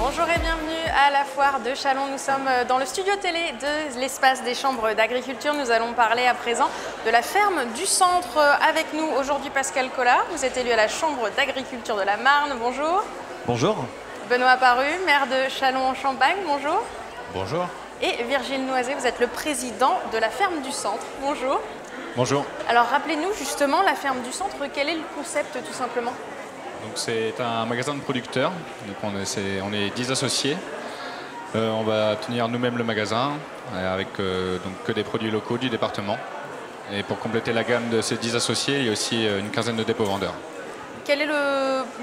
Bonjour et bienvenue à la foire de Châlons. Nous sommes dans le studio télé de l'espace des chambres d'agriculture. Nous allons parler à présent de la ferme du centre. Avec nous aujourd'hui Pascal Collard, vous êtes élu à la chambre d'agriculture de la Marne. Bonjour. Bonjour. Benoît Paru, maire de Châlons-en-Champagne. Bonjour. Bonjour. Et Virgile Noisé, vous êtes le président de la ferme du centre. Bonjour. Bonjour. Alors rappelez-nous justement la ferme du centre, quel est le concept tout simplement? C'est un magasin de producteurs, donc on est 10 associés. On va tenir nous-mêmes le magasin avec donc que des produits locaux du département. Et pour compléter la gamme de ces 10 associés, il y a aussi une quinzaine de dépôts vendeurs. Quel est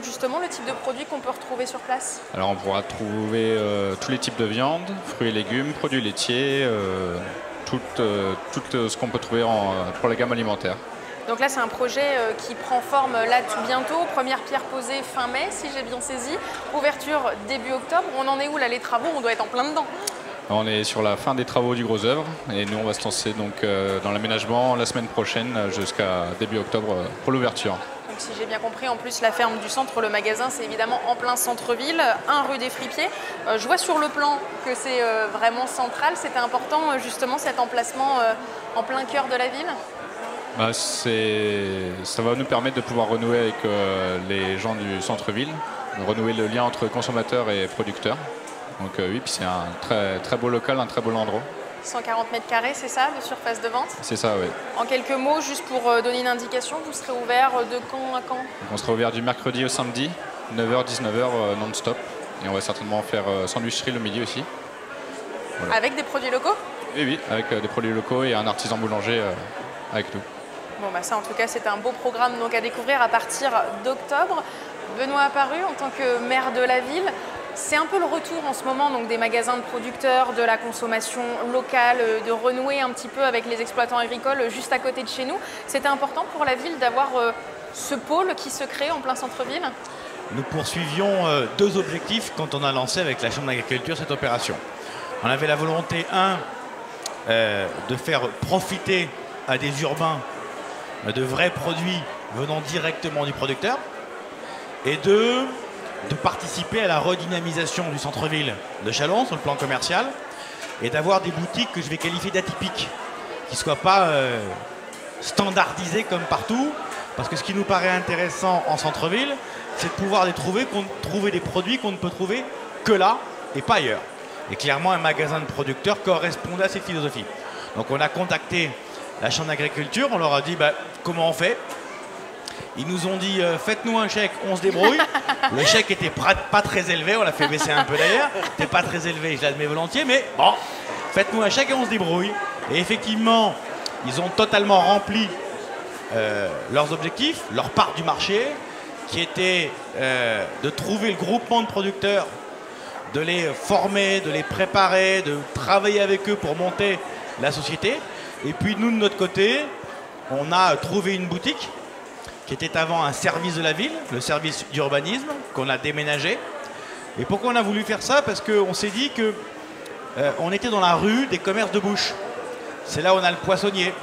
justement le type de produit qu'on peut retrouver sur place? Alors on pourra trouver tous les types de viande, fruits et légumes, produits laitiers, tout ce qu'on peut trouver pour la gamme alimentaire. Donc là, c'est un projet qui prend forme là tout bientôt. Première pierre posée fin mai, si j'ai bien saisi. Ouverture début octobre. On en est où là, les travaux? On doit être en plein dedans. On est sur la fin des travaux du gros œuvre et nous, on va se lancer donc, dans l'aménagement la semaine prochaine jusqu'à début octobre pour l'ouverture. Donc si j'ai bien compris, en plus, la ferme du centre, le magasin, c'est évidemment en plein centre-ville, 1 rue des Fripiers. Je vois sur le plan que c'est vraiment central. C'était important justement cet emplacement en plein cœur de la ville? Ça va nous permettre de pouvoir renouer avec les gens du centre-ville, renouer le lien entre consommateurs et producteurs. Donc oui, puis c'est un très beau local, un très beau endroit. 140 mètres carrés, c'est ça, de surface de vente? C'est ça, oui. En quelques mots, juste pour donner une indication, vous serez ouvert de quand à quand? Donc on sera ouvert du mercredi au samedi, 9h-19h non-stop. Et on va certainement faire sandwicherie le midi aussi. Voilà. Avec des produits locaux? Oui, avec des produits locaux et un artisan boulanger avec nous. Bon, ça, en tout cas, c'est un beau programme donc, à découvrir à partir d'octobre. Benoît Paru, en tant que maire de la ville, c'est un peu le retour en ce moment donc, des magasins de producteurs, de la consommation locale, de renouer un petit peu avec les exploitants agricoles juste à côté de chez nous. C'était important pour la ville d'avoir ce pôle qui se crée en plein centre-ville? Nous poursuivions 2 objectifs quand on a lancé avec la Chambre d'agriculture cette opération. On avait la volonté, de faire profiter à des urbains de vrais produits venant directement du producteur, et de participer à la redynamisation du centre-ville de Châlons sur le plan commercial, et d'avoir des boutiques que je vais qualifier d'atypiques, qui ne soient pas standardisées comme partout, parce que ce qui nous paraît intéressant en centre-ville, c'est de pouvoir trouver des produits qu'on ne peut trouver que là et pas ailleurs. Et clairement, un magasin de producteurs correspondait à cette philosophie. Donc on a contacté la Chambre d'agriculture, on leur a dit comment on fait. Ils nous ont dit faites-nous un chèque, on se débrouille. Le chèque était pas très élevé, on l'a fait baisser un peu d'ailleurs. C'était pas très élevé, je l'admets volontiers, mais bon, faites-nous un chèque et on se débrouille. Et effectivement, ils ont totalement rempli leurs objectifs, leur part du marché, qui était de trouver le groupement de producteurs, de les former, de les préparer, de travailler avec eux pour monter la société. Et puis nous, de notre côté, on a trouvé une boutique qui était avant un service de la ville, le service d'urbanisme, qu'on a déménagé. Et pourquoi on a voulu faire ça? Parce qu'on s'est dit que on était dans la rue des commerces de bouche. C'est là où on a le poissonnier,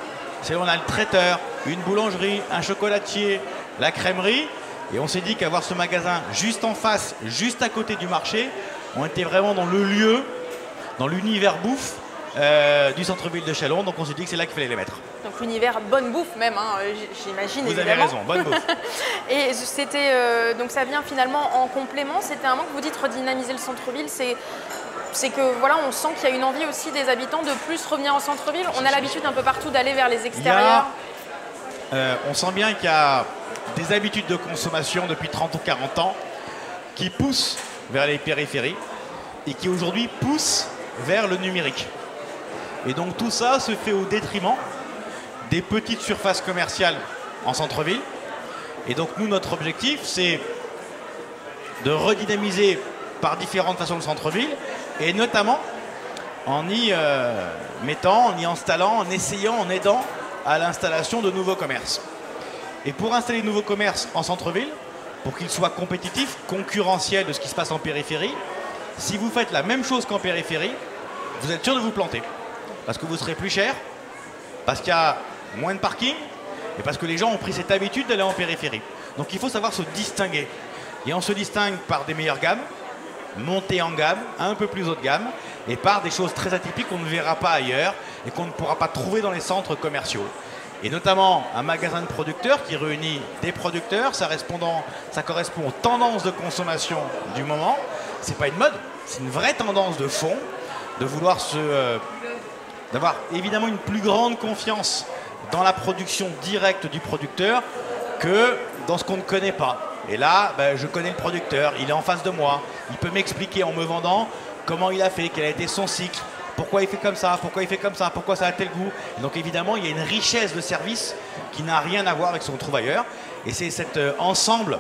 c'est là où on a le traiteur, une boulangerie, un chocolatier, la crèmerie. Et on s'est dit qu'avoir ce magasin juste en face, juste à côté du marché, on était vraiment dans le lieu, dans l'univers bouffe du centre-ville de Châlons, donc on s'est dit que c'est là qu'il fallait les mettre. Donc l'univers bonne bouffe même, j'imagine évidemment. Vous avez raison, bonne bouffe. Et c'était donc ça vient finalement en complément. C'était un manque, vous dites redynamiser le centre-ville, c'est que voilà, on sent qu'il y a une envie aussi des habitants de plus revenir en centre-ville. On a l'habitude un peu partout d'aller vers les extérieurs. On sent bien qu'il y a des habitudes de consommation depuis 30 ou 40 ans qui poussent vers les périphéries et qui aujourd'hui poussent vers le numérique. Et donc tout ça se fait au détriment des petites surfaces commerciales en centre-ville. Et donc nous, notre objectif, c'est de redynamiser par différentes façons le centre-ville, et notamment en y mettant, en y installant, en essayant, en aidant à l'installation de nouveaux commerces. Et pour installer de nouveaux commerces en centre-ville, pour qu'ils soient compétitifs, concurrentiels de ce qui se passe en périphérie, si vous faites la même chose qu'en périphérie, vous êtes sûr de vous planter. Parce que vous serez plus cher, parce qu'il y a moins de parking, et parce que les gens ont pris cette habitude d'aller en périphérie. Donc il faut savoir se distinguer. Et on se distingue par des meilleures gammes, monter en gamme, un peu plus haut de gamme, et par des choses très atypiques qu'on ne verra pas ailleurs et qu'on ne pourra pas trouver dans les centres commerciaux. Et notamment un magasin de producteurs qui réunit des producteurs, ça correspond aux tendances de consommation du moment. C'est pas une mode, c'est une vraie tendance de fond, de vouloir d'avoir évidemment une plus grande confiance dans la production directe du producteur que dans ce qu'on ne connaît pas. Et là, je connais le producteur, il est en face de moi, il peut m'expliquer en me vendant comment il a fait, quel a été son cycle, pourquoi il fait comme ça, pourquoi il fait comme ça, pourquoi ça a tel goût. Et donc évidemment, il y a une richesse de service qui n'a rien à voir avec ce qu'on trouve ailleurs. Et c'est cet ensemble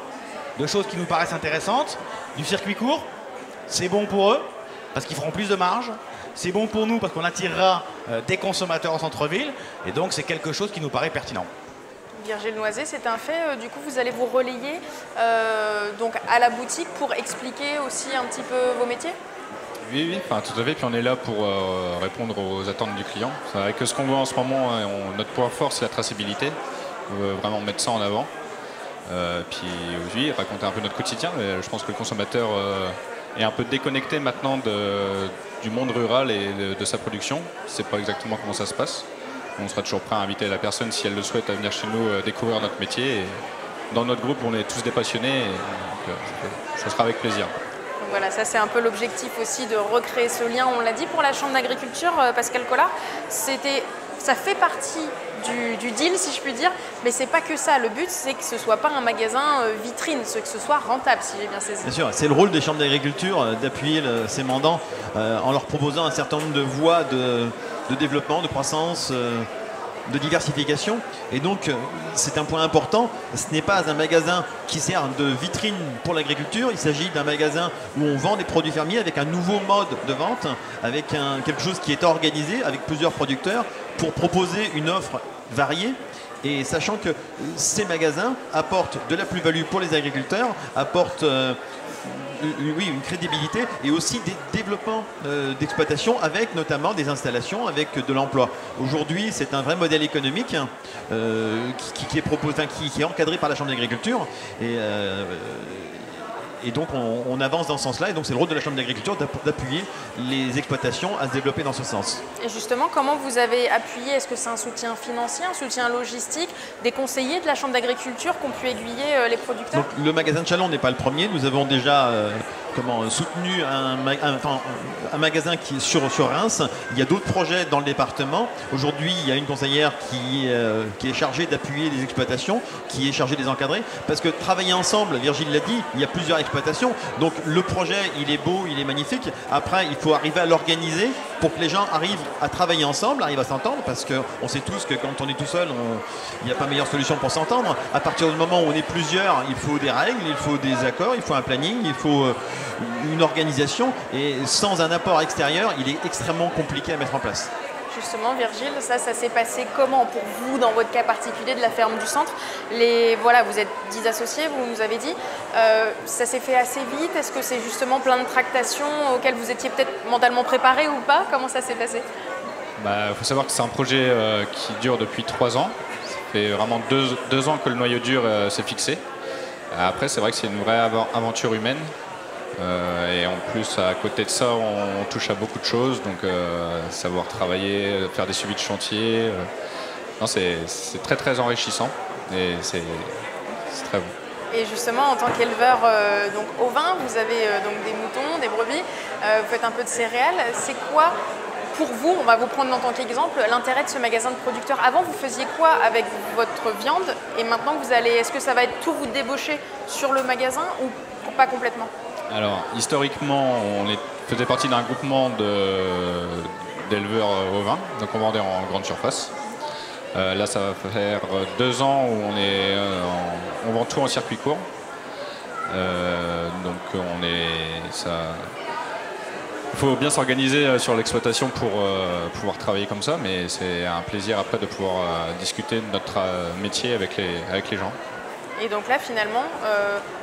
de choses qui nous paraissent intéressantes. Du circuit court, c'est bon pour eux, parce qu'ils feront plus de marge. C'est bon pour nous, parce qu'on attirera des consommateurs en centre-ville. Et donc c'est quelque chose qui nous paraît pertinent. Virgile Noisé, c'est un fait. Du coup, vous allez vous relayer donc à la boutique pour expliquer aussi un petit peu vos métiers? Oui, enfin, tout à fait. Puis on est là pour répondre aux attentes du client. C'est vrai que ce qu'on voit en ce moment, notre point fort, c'est la traçabilité. On veut vraiment mettre ça en avant. Puis oui, raconter un peu notre quotidien. Je pense que le consommateur est un peu déconnecté maintenant du monde rural et de sa production. On ne sait pas exactement comment ça se passe. On sera toujours prêt à inviter la personne, si elle le souhaite, à venir chez nous découvrir notre métier. Et dans notre groupe, on est tous des passionnés. Donc, ça sera avec plaisir. Donc voilà, ça c'est un peu l'objectif aussi de recréer ce lien. On l'a dit pour la Chambre d'agriculture, Pascal Collard, ça fait partie du deal, si je puis dire, mais c'est pas que ça. Le but, c'est que ce soit pas un magasin vitrine, que ce soit rentable, si j'ai bien saisi. Bien sûr, c'est le rôle des chambres d'agriculture d'appuyer ces mandants en leur proposant un certain nombre de voies de développement, de croissance, de diversification. Et donc, c'est un point important. Ce n'est pas un magasin qui sert de vitrine pour l'agriculture. Il s'agit d'un magasin où on vend des produits fermiers avec un nouveau mode de vente, avec quelque chose qui est organisé avec plusieurs producteurs pour proposer une offre variée. Et sachant que ces magasins apportent de la plus-value pour les agriculteurs, apportent une crédibilité et aussi des développements d'exploitation avec notamment des installations, avec de l'emploi. Aujourd'hui, c'est un vrai modèle économique qui est proposé, qui est encadré par la Chambre d'agriculture. Et donc on avance dans ce sens-là, et donc c'est le rôle de la Chambre d'agriculture d'appuyer les exploitations à se développer dans ce sens. Et justement, comment vous avez appuyé? Est-ce que c'est un soutien financier, un soutien logistique, des conseillers de la Chambre d'agriculture qui ont pu aiguiller les producteurs? Donc, le magasin de Chalon n'est pas le premier, nous avons déjà soutenu un magasin qui est sur Reims. Il y a d'autres projets dans le département. Aujourd'hui, il y a une conseillère qui est chargée d'appuyer les exploitations, qui est chargée de les encadrer, parce que travailler ensemble, Virgile l'a dit, il y a plusieurs exploitations. Donc le projet, il est beau, il est magnifique. Après, il faut arriver à l'organiser pour que les gens arrivent à travailler ensemble, arrivent à s'entendre, parce qu'on sait tous que quand on est tout seul, il n'y a pas meilleure solution pour s'entendre. À partir du moment où on est plusieurs, il faut des règles, il faut des accords, il faut un planning, il faut une organisation, et sans un apport extérieur, il est extrêmement compliqué à mettre en place. Justement, Virgile, ça s'est passé comment pour vous, dans votre cas particulier de la ferme du centre? Voilà, vous êtes 10 associés, vous nous avez dit. Ça s'est fait assez vite? Est-ce que c'est justement plein de tractations auxquelles vous étiez peut-être mentalement préparé ou pas? Comment ça s'est passé? Faut savoir que c'est un projet qui dure depuis 3 ans. Ça fait vraiment 2 ans que le noyau dur s'est fixé. Après, c'est vrai que c'est une vraie aventure humaine. Et en plus, à côté de ça, on touche à beaucoup de choses, donc savoir travailler, faire des suivis de chantier, c'est très très enrichissant et c'est très bon. Et justement, en tant qu'éleveur ovin, vous avez donc des moutons, des brebis, vous faites un peu de céréales. C'est quoi, pour vous, on va vous prendre en tant qu'exemple, l'intérêt de ce magasin de producteurs? Avant, vous faisiez quoi avec votre viande? Et maintenant, est-ce que ça va être tout vous débaucher sur le magasin ou pas complètement? Alors, historiquement, faisait partie d'un groupement d'éleveurs ovins, donc on vendait en grande surface. Là, ça va faire 2 ans où on vend tout en circuit court. Donc, il faut bien s'organiser sur l'exploitation pour pouvoir travailler comme ça, mais c'est un plaisir après de pouvoir discuter de notre métier avec les gens. Et donc là, finalement,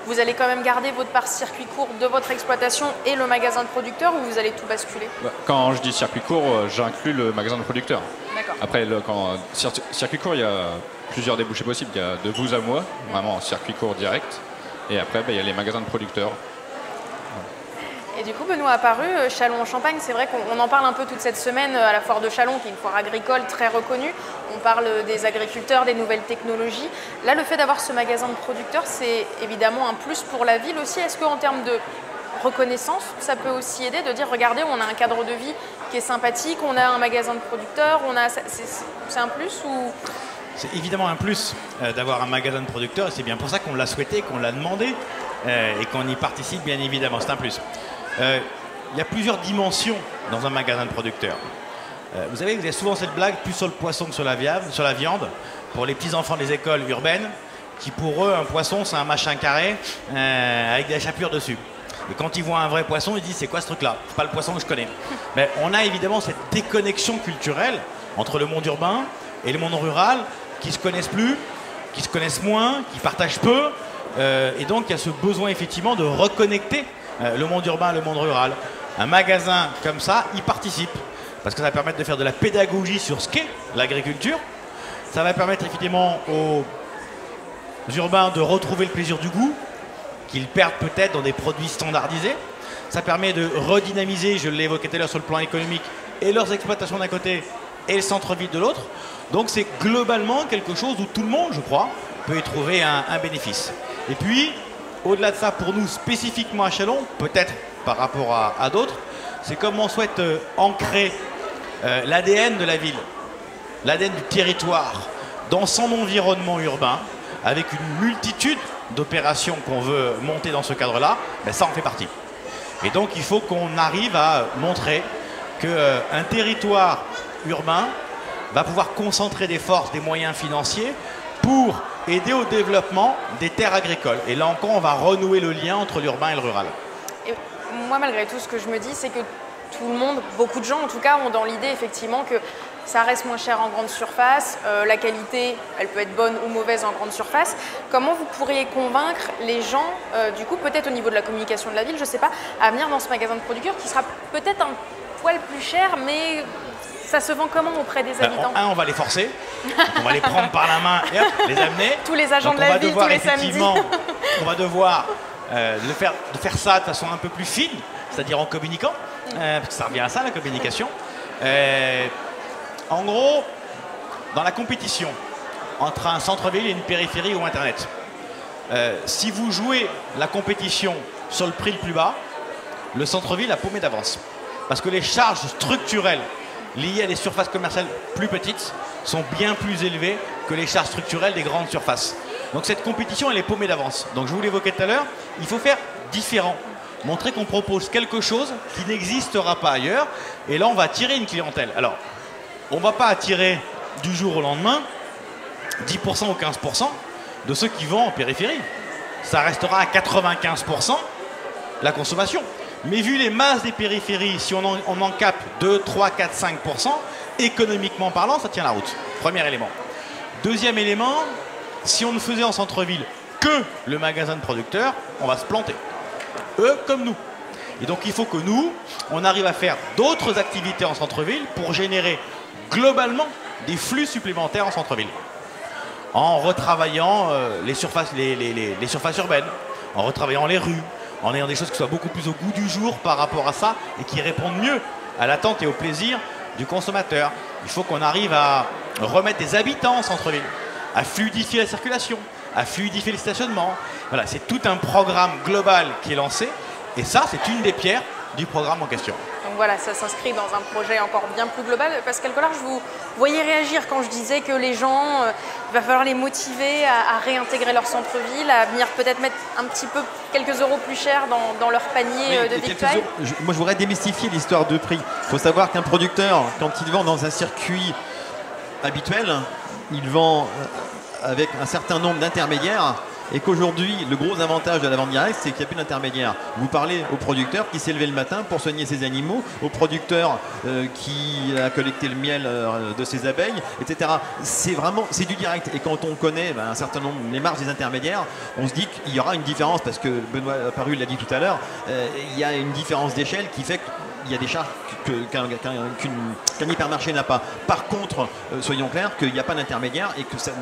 vous allez quand même garder votre part circuit court de votre exploitation et le magasin de producteur, ou vous allez tout basculer? Quand je dis circuit court, j'inclus le magasin de producteur. D'accord. Après, circuit court, il y a plusieurs débouchés possibles. Il y a de vous à moi, vraiment circuit court direct. Et après, il y a les magasins de producteurs. Et du coup, Benoît Apparu, Châlons en Champagne, c'est vrai qu'on en parle un peu toute cette semaine à la foire de Châlons, qui est une foire agricole très reconnue. On parle des agriculteurs, des nouvelles technologies. Là, le fait d'avoir ce magasin de producteurs, c'est évidemment un plus pour la ville aussi. Est-ce qu'en termes de reconnaissance, ça peut aussi aider de dire, regardez, on a un cadre de vie qui est sympathique, on a un magasin de producteurs, c'est un plus ou... C'est évidemment un plus d'avoir un magasin de producteurs et c'est bien pour ça qu'on l'a souhaité, qu'on l'a demandé et qu'on y participe bien évidemment, c'est un plus. Il y a plusieurs dimensions dans un magasin de producteurs. Vous savez, vous avez souvent cette blague, plus sur le poisson que sur la viande, pour les petits-enfants des écoles urbaines, qui pour eux, un poisson, c'est un machin carré avec des chapures dessus. Et quand ils voient un vrai poisson, ils disent, c'est quoi ce truc-là? C'est pas le poisson que je connais. Mais on a évidemment cette déconnexion culturelle entre le monde urbain et le monde rural, qui se connaissent plus, qui se connaissent moins, qui partagent peu. Et donc, il y a ce besoin effectivement de reconnecter le monde urbain et le monde rural. Un magasin comme ça, il participe. Parce que ça va permettre de faire de la pédagogie sur ce qu'est l'agriculture. Ça va permettre effectivement aux urbains de retrouver le plaisir du goût, qu'ils perdent peut-être dans des produits standardisés. Ça permet de redynamiser, je l'ai évoqué tout à l'heure sur le plan économique, et leurs exploitations d'un côté et le centre-ville de l'autre. Donc c'est globalement quelque chose où tout le monde, je crois, peut y trouver un bénéfice. Et puis, au-delà de ça, pour nous, spécifiquement à Châlons, peut-être par rapport à d'autres, c'est comme on souhaite ancrer l'ADN de la ville, l'ADN du territoire, dans son environnement urbain, avec une multitude d'opérations qu'on veut monter dans ce cadre-là, ben ça en fait partie. Et donc il faut qu'on arrive à montrer qu'un territoire urbain va pouvoir concentrer des forces, des moyens financiers pour aider au développement des terres agricoles. Et là encore, on va renouer le lien entre l'urbain et le rural. Et moi, malgré tout, ce que je me dis, c'est que tout le monde, beaucoup de gens en tout cas, ont dans l'idée effectivement que ça reste moins cher en grande surface, la qualité, elle peut être bonne ou mauvaise en grande surface. Comment vous pourriez convaincre les gens, du coup, peut-être au niveau de la communication de la ville, je ne sais pas, à venir dans ce magasin de producteurs qui sera peut-être un poil plus cher, mais ça se vend comment auprès des habitants? On va les forcer, on va les prendre par la main et hop, les amener. Tous les agents de la ville, tous les samedis. On va devoir de faire ça de façon un peu plus fine, c'est-à-dire en communiquant, parce que ça revient à ça, la communication. En gros, dans la compétition entre un centre-ville et une périphérie ou Internet, si vous jouez la compétition sur le prix le plus bas, le centre-ville a paumé d'avance. Parce que les charges structurelles liées à des surfaces commerciales plus petites sont bien plus élevées que les charges structurelles des grandes surfaces. Donc cette compétition, elle est paumée d'avance. Donc je vous l'évoquais tout à l'heure, il faut faire différent. Montrer qu'on propose quelque chose qui n'existera pas ailleurs. Et là, on va attirer une clientèle. Alors, on ne va pas attirer du jour au lendemain 10% ou 15% de ceux qui vont en périphérie. Ça restera à 95% la consommation. Mais vu les masses des périphéries, si on en capte 2, 3, 4, 5%, économiquement parlant, ça tient la route. Premier élément. Deuxième élément, si on ne faisait en centre-ville que le magasin de producteurs, on va se planter. Eux comme nous. Et donc il faut que nous, on arrive à faire d'autres activités en centre-ville pour générer globalement des flux supplémentaires en centre-ville. En retravaillant les surfaces urbaines, en retravaillant les rues, en ayant des choses qui soient beaucoup plus au goût du jour par rapport à ça et qui répondent mieux à l'attente et au plaisir du consommateur. Il faut qu'on arrive à remettre des habitants en centre-ville, à fluidifier la circulation, à fluidifier les stationnements. Voilà, c'est tout un programme global qui est lancé et ça, c'est une des pierres du programme en question. Donc voilà, ça s'inscrit dans un projet encore bien plus global. Pascal Collard, je vous voyais réagir quand je disais que les gens, il va falloir les motiver à réintégrer leur centre-ville, à venir peut-être mettre un petit peu quelques euros plus cher dans leur panier de victuailles. Moi, je voudrais démystifier l'histoire de prix. Il faut savoir qu'un producteur, quand il vend dans un circuit habituel, il vend avec un certain nombre d'intermédiaires. Et qu'aujourd'hui, le gros avantage de la vente directe, c'est qu'il n'y a plus d'intermédiaire. Vous parlez au producteur qui s'est levé le matin pour soigner ses animaux, au producteur qui a collecté le miel de ses abeilles, etc. C'est du direct. Et quand on connaît un certain nombre, les marges des intermédiaires, on se dit qu'il y aura une différence, parce que Benoît Apparu l'a dit tout à l'heure, il y a une différence d'échelle qui fait qu'il y a des charges qu'un hypermarché n'a pas. Par contre, soyons clairs qu'il n'y a pas d'intermédiaire et que ça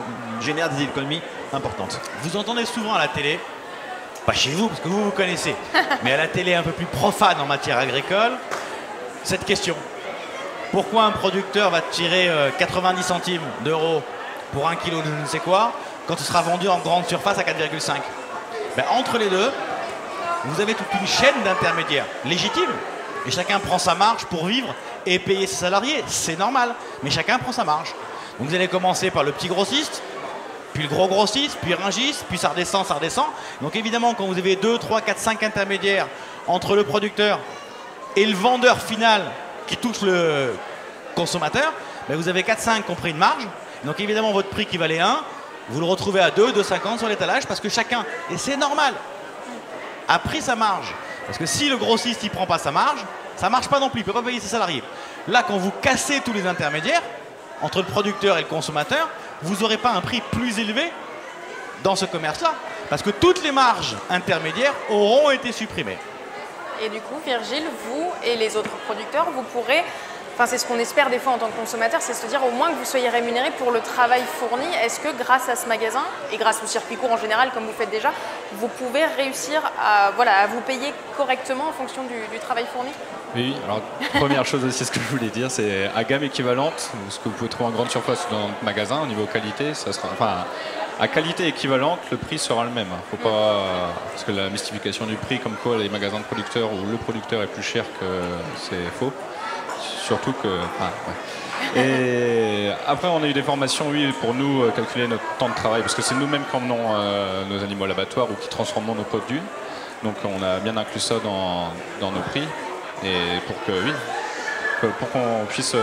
génère des économies importantes. Vous entendez souvent à la télé pas chez vous, parce que vous connaissez, mais à la télé un peu plus profane en matière agricole, cette question. Pourquoi un producteur va tirer 90 centimes d'euros pour 1 kilo de je ne sais quoi, quand ce sera vendu en grande surface à 4,5? Ben, entre les deux, vous avez toute une chaîne d'intermédiaires légitimes, et chacun prend sa marge pour vivre et payer ses salariés. C'est normal, mais chacun prend sa marge. Donc vous allez commencer par le petit grossiste, puis le gros grossiste, puis Rungis, puis ça redescend, ça redescend. Donc évidemment, quand vous avez 2, 3, 4, 5 intermédiaires entre le producteur et le vendeur final qui touche le consommateur, ben vous avez 4-5 qui ont pris une marge. Donc évidemment, votre prix qui valait 1, vous le retrouvez à 2, 2,50 sur l'étalage parce que chacun, et c'est normal, a pris sa marge. Parce que si le grossiste ne prend pas sa marge, ça ne marche pas non plus, il ne peut pas payer ses salariés. Là, quand vous cassez tous les intermédiaires, entre le producteur et le consommateur, vous n'aurez pas un prix plus élevé dans ce commerce-là. Parce que toutes les marges intermédiaires auront été supprimées. Et du coup, Virgile, vous et les autres producteurs, vous pourrez, enfin c'est ce qu'on espère des fois en tant que consommateur, c'est se dire au moins que vous soyez rémunéré pour le travail fourni. Est-ce que grâce à ce magasin, et grâce au circuit court en général, comme vous faites déjà, vous pouvez réussir à, à vous payer correctement en fonction du travail fourni? Oui, alors première chose aussi, ce que je voulais dire, c'est à gamme équivalente, ce que vous pouvez trouver en grande surface dans notre magasin, au niveau qualité, ça sera, enfin, à qualité équivalente, le prix sera le même. Faut pas, parce que la mystification du prix, comme quoi les magasins de producteurs où le producteur est plus cher que c'est faux. Surtout que. Et après, on a eu des formations, oui, pour nous calculer notre temps de travail, parce que c'est nous-mêmes qui emmenons nos animaux à l'abattoir ou qui transformons nos produits. Donc, on a bien inclus ça dans nos prix. Et pour que, oui, pour qu'on puisse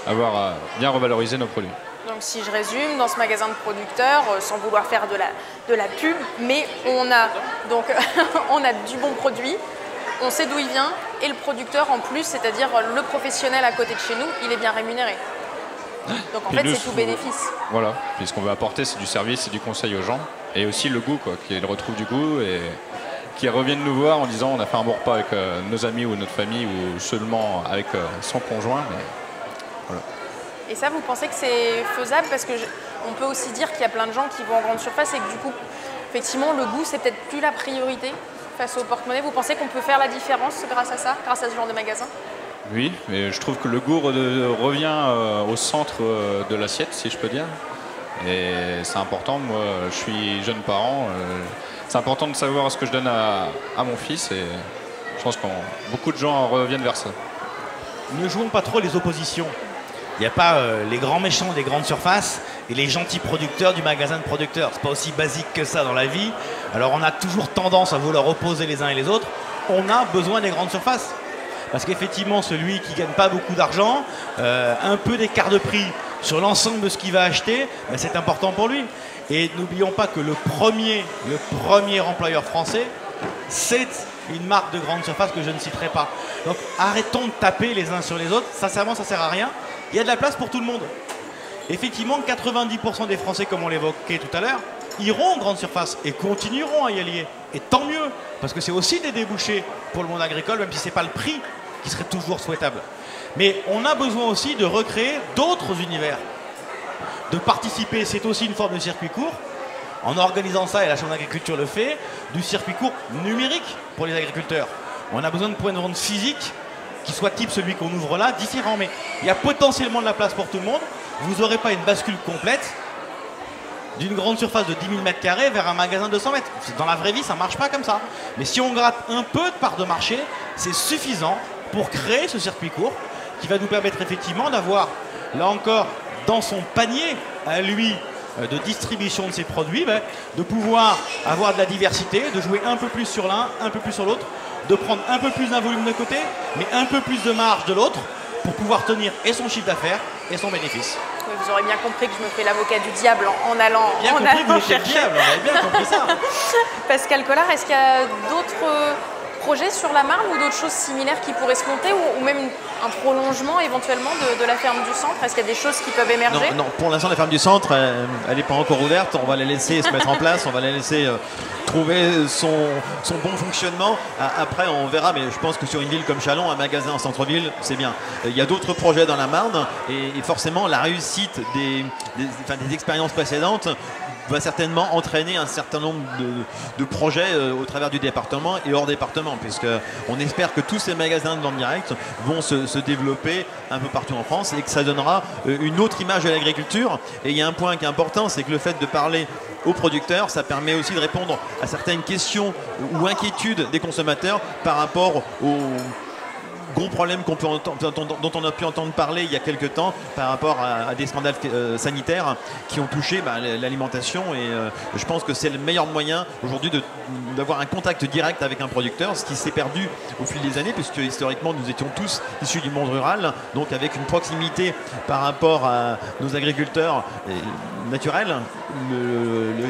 avoir bien revalorisé nos produits. Donc si je résume, dans ce magasin de producteurs, sans vouloir faire de la pub, mais on a, donc, on a du bon produit, on sait d'où il vient, et le producteur en plus, c'est-à-dire le professionnel à côté de chez nous, il est bien rémunéré. Donc en fait, c'est tout bénéfice. Voilà, puis ce qu'on veut apporter, c'est du service et du conseil aux gens, et aussi le goût, quoi, qu'ils retrouvent du goût, et qui reviennent nous voir en disant on a fait un bon repas avec nos amis ou notre famille, ou seulement avec son conjoint. Mais voilà. Et ça, vous pensez que c'est faisable? Parce que on peut aussi dire qu'il y a plein de gens qui vont en grande surface et que du coup, effectivement, le goût, c'est peut-être plus la priorité face au porte-monnaie. Vous pensez qu'on peut faire la différence grâce à ça, grâce à ce genre de magasin? Oui, mais je trouve que le goût revient au centre de l'assiette, si je peux dire. Et c'est important. Moi, je suis jeune parent. C'est important de savoir ce que je donne à mon fils. Et je pense que beaucoup de gens reviennent vers ça. Ne jouons pas trop les oppositions. Il n'y a pas les grands méchants des grandes surfaces et les gentils producteurs du magasin de producteurs. C'est pas aussi basique que ça dans la vie. Alors on a toujours tendance à vouloir opposer les uns et les autres. On a besoin des grandes surfaces. Parce qu'effectivement, celui qui ne gagne pas beaucoup d'argent, un peu d'écart de prix sur l'ensemble de ce qu'il va acheter, ben c'est important pour lui. Et n'oublions pas que le premier employeur français, c'est une marque de grande surface que je ne citerai pas. Donc arrêtons de taper les uns sur les autres. Sincèrement, ça ne sert à rien. Il y a de la place pour tout le monde. Effectivement, 90% des Français, comme on l'évoquait tout à l'heure, iront en grande surface et continueront à y aller. Et tant mieux, parce que c'est aussi des débouchés pour le monde agricole, même si ce n'est pas le prix qui serait toujours souhaitable. Mais on a besoin aussi de recréer d'autres univers. De participer, c'est aussi une forme de circuit court, en organisant ça, et la Chambre d'agriculture le fait, du circuit court numérique pour les agriculteurs. On a besoin de points de vente physiques qui soient type celui qu'on ouvre là, différents. Mais il y a potentiellement de la place pour tout le monde. Vous n'aurez pas une bascule complète d'une grande surface de 10 000 m² vers un magasin de 200 mètres. Dans la vraie vie, ça ne marche pas comme ça. Mais si on gratte un peu de part de marché, c'est suffisant pour créer ce circuit court qui va nous permettre effectivement d'avoir, là encore, dans son panier à lui de distribution de ses produits, de pouvoir avoir de la diversité, de jouer un peu plus sur l'un, un peu plus sur l'autre, de prendre un peu plus d'un volume d'un côté, mais un peu plus de marge de l'autre, pour pouvoir tenir et son chiffre d'affaires et son bénéfice. Oui, vous aurez bien compris que je me fais l'avocat du diable en allant bien compris que vous étiez le diable, on avait bien compris ça. Pascal Collard, est-ce qu'il y a d'autres projets sur la Marne ou d'autres choses similaires qui pourraient se monter, ou même un prolongement éventuellement de la ferme du centre? Est-ce qu'il y a des choses qui peuvent émerger? Non, pour l'instant la ferme du centre, elle n'est pas encore ouverte. On va la laisser se mettre en place, on va la laisser trouver son bon fonctionnement. Après on verra, mais je pense que sur une ville comme Châlons, un magasin en centre-ville, c'est bien. Il y a d'autres projets dans la Marne, et forcément la réussite des expériences précédentes va certainement entraîner un certain nombre de projets au travers du département et hors département, puisqu'on espère que tous ces magasins de vente directe vont se développer un peu partout en France et que ça donnera une autre image de l'agriculture. Et il y a un point qui est important, c'est que le fait de parler aux producteurs, ça permet aussi de répondre à certaines questions ou inquiétudes des consommateurs par rapport aux gros problèmes dont on a pu entendre parler il y a quelques temps par rapport à des scandales sanitaires qui ont touché l'alimentation. Et je pense que c'est le meilleur moyen aujourd'hui d'avoir un contact direct avec un producteur, ce qui s'est perdu au fil des années, puisque historiquement nous étions tous issus du monde rural, donc avec une proximité par rapport à nos agriculteurs naturels.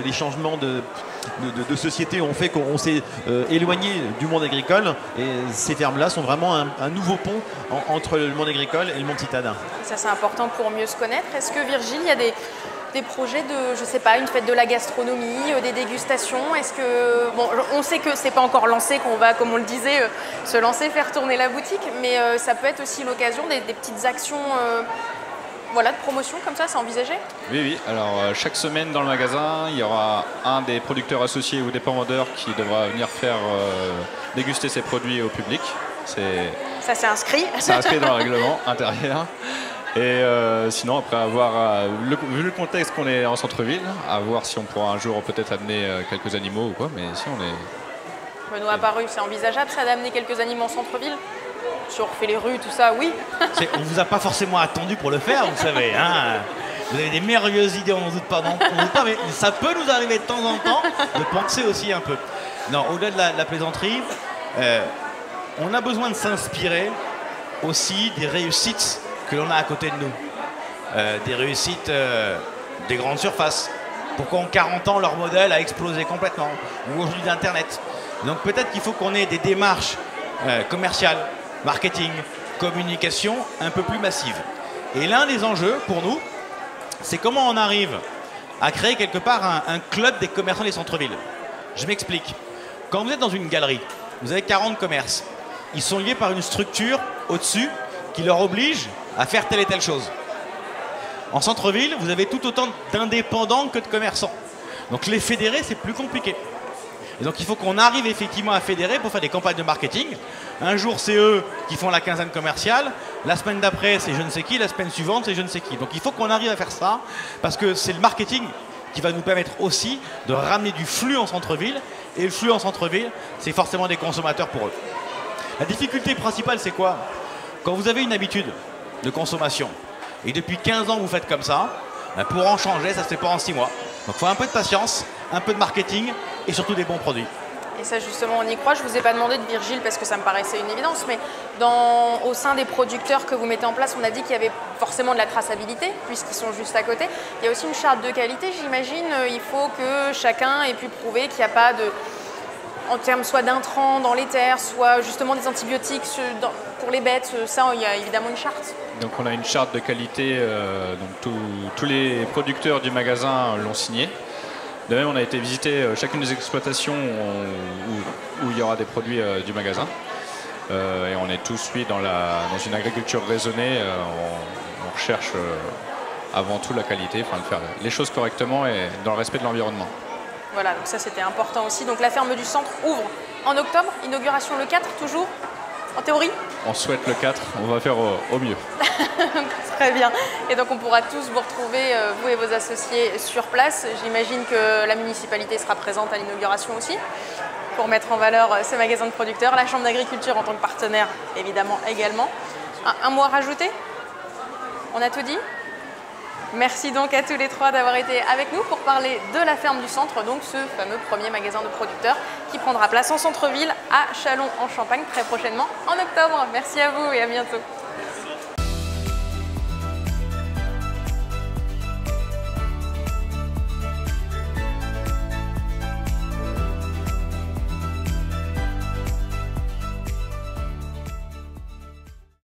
Les changements de société ont fait qu'on s'est éloigné du monde agricole, et ces fermes-là sont vraiment un nouveau pont entre le monde agricole et le monde citadin. Ça, c'est important pour mieux se connaître. Est-ce que, Virgile, il y a des projets de, je sais pas, une fête de la gastronomie, des dégustations? Est-ce que, bon, on sait que c'est pas encore lancé, qu'on va, comme on le disait, se lancer, faire tourner la boutique, mais ça peut être aussi l'occasion des petites actions voilà, de promotion comme ça, c'est envisagé? Oui, oui. Alors, chaque semaine dans le magasin, il y aura un des producteurs associés ou des vendeurs qui devra venir faire déguster ses produits au public. Ça, c'est inscrit. C'est inscrit dans le règlement intérieur. Et sinon, après avoir vu le contexte qu'on est en centre-ville, à voir si on pourra un jour peut-être amener quelques animaux ou quoi, mais si on est... Benoît Apparu, c'est envisageable ça d'amener quelques animaux en centre-ville? Si on refait les rues, tout ça, oui. On ne vous a pas forcément attendu pour le faire, vous savez. Hein. Vous avez des merveilleuses idées, on n'en doute pas, mais ça peut nous arriver de temps en temps de penser aussi un peu. Non, au-delà de la plaisanterie, on a besoin de s'inspirer aussi des réussites que l'on a à côté de nous. Des réussites des grandes surfaces. Pourquoi en 40 ans leur modèle a explosé complètement? Ou aujourd'hui d'Internet. Donc peut-être qu'il faut qu'on ait des démarches commerciales, marketing, communication un peu plus massive. Et l'un des enjeux pour nous, c'est comment on arrive à créer quelque part un club des commerçants des centres-villes. Je m'explique. Quand vous êtes dans une galerie, vous avez 40 commerces. Ils sont liés par une structure au-dessus qui leur oblige à faire telle et telle chose. En centre-ville, vous avez tout autant d'indépendants que de commerçants. Donc les fédérer, c'est plus compliqué. Et donc il faut qu'on arrive effectivement à fédérer pour faire des campagnes de marketing. Un jour, c'est eux qui font la quinzaine commerciale. La semaine d'après, c'est je ne sais qui. La semaine suivante, c'est je ne sais qui. Donc il faut qu'on arrive à faire ça parce que c'est le marketing qui va nous permettre aussi de ramener du flux en centre-ville. Et le flux en centre-ville, c'est forcément des consommateurs pour eux. La difficulté principale, c'est quoi? Quand vous avez une habitude de consommation et depuis 15 ans vous faites comme ça, pour en changer, ça ne se fait pas en 6 mois. Donc il faut un peu de patience, un peu de marketing et surtout des bons produits. Et ça justement on y croit. Je ne vous ai pas demandé de Virgile parce que ça me paraissait une évidence, mais au sein des producteurs que vous mettez en place, on a dit qu'il y avait forcément de la traçabilité puisqu'ils sont juste à côté. Il y a aussi une charte de qualité, j'imagine. Il faut que chacun ait pu prouver qu'il n'y a pas de... en termes soit d'intrants dans les terres, soit justement des antibiotiques pour les bêtes, ça il y a évidemment une charte. Donc on a une charte de qualité, donc tous les producteurs du magasin l'ont signée. De même, on a été visiter chacune des exploitations où il y aura des produits du magasin. Et on est tous, oui, dans une agriculture raisonnée. On recherche avant tout la qualité, enfin de faire les choses correctement et dans le respect de l'environnement. Voilà, donc ça c'était important aussi. Donc la ferme du centre ouvre en octobre, inauguration le 4 toujours, en théorie? On souhaite le 4, on va faire au mieux. Très bien. Et donc on pourra tous vous retrouver, vous et vos associés, sur place. J'imagine que la municipalité sera présente à l'inauguration aussi, pour mettre en valeur ce magasin de producteurs. La Chambre d'agriculture en tant que partenaire, évidemment, également. Un mot à rajouter? On a tout dit? Merci donc à tous les trois d'avoir été avec nous pour parler de la ferme du centre, donc ce fameux premier magasin de producteurs qui prendra place en centre-ville à Châlons-en-Champagne très prochainement en octobre. Merci à vous et à bientôt.